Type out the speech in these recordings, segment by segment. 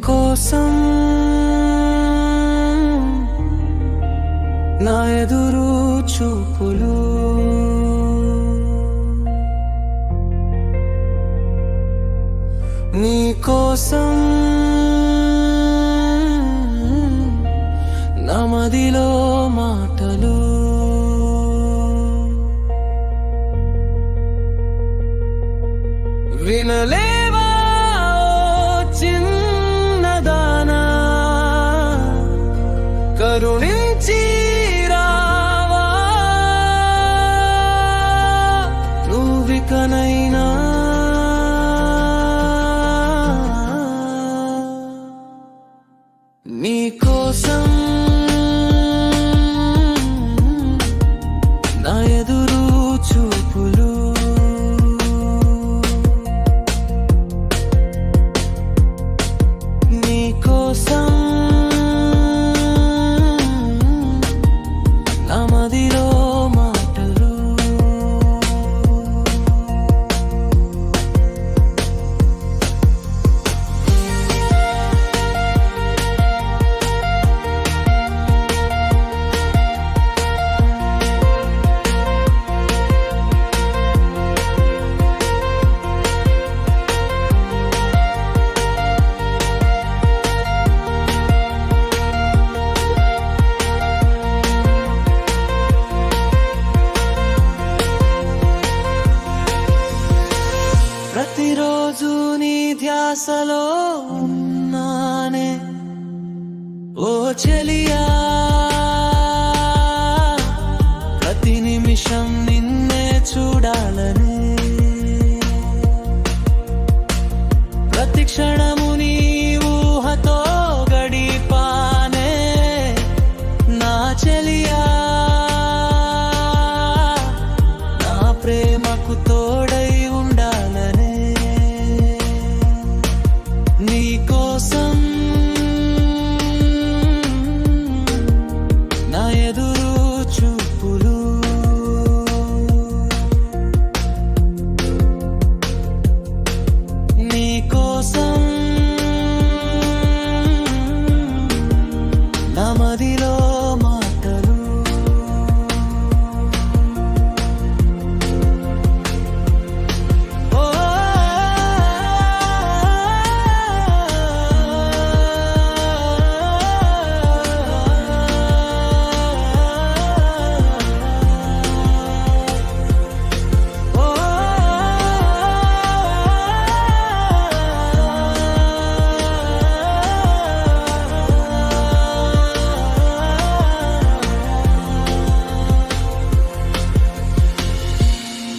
కోసం నా ఎదురు చూపులు నీ కోసం నా మదిలో మాటలు వినలేవా చిన్నదానా కరుణించి రావా నువ్వికనైనా నీ కోసం నా ఎదురు చూపులు నీ కోసం నా మదిలో మాటలు ప్రతిరోజు నీ ధ్యాసలో ఉన్నానే ఓ చెలియా ప్రతి నిమిషం నిన్నే చూడాలని ప్రతి క్షణము నీ ఊహతో గడిపానే నా చెలియా నా ప్రేమకు తోడై ఉండాలని నీ కోసం నా ఎదురు చూపులు నీ కోసం నా మదిలో మాటలు ఓ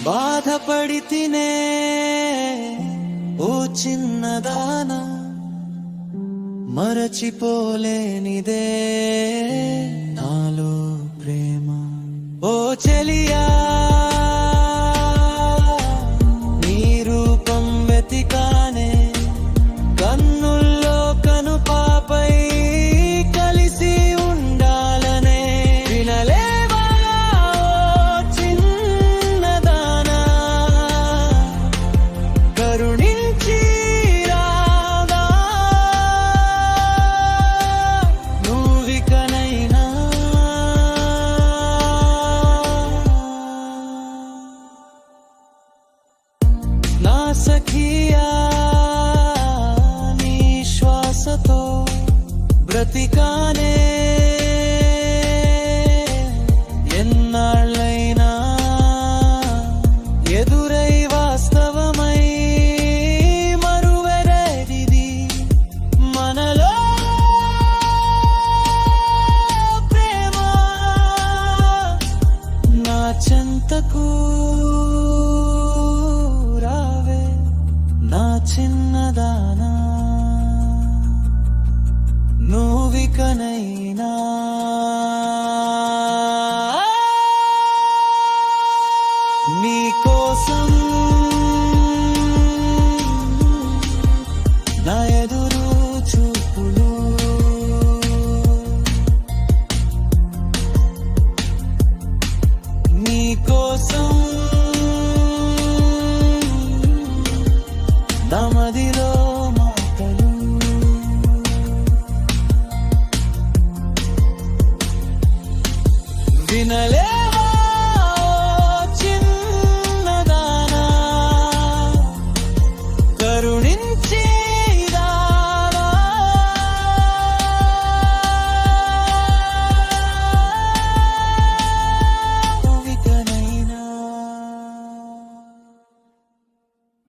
బాధపడి తినే ఓ చిన్నదానా మరచిపోలేనిదే నాలో ప్రేమ ఓ చెలియా నీ రూపం వెతికానే కన్నుల్లో కనుపాపై కలిసి ఉండాలనే వినలేవా చిన్నదానా కరుణించి రావా నువ్వికనైనా నా సఖియా నీ శ్వాసతో బ్రతికానే ఎన్నాళ్ళైనా ఎదురై వాస్తవమై మరువెరదిది మనలో ప్రేమ నా చెంతకు రావే నా చిన్నదానా నువ్వికనైనా వినలే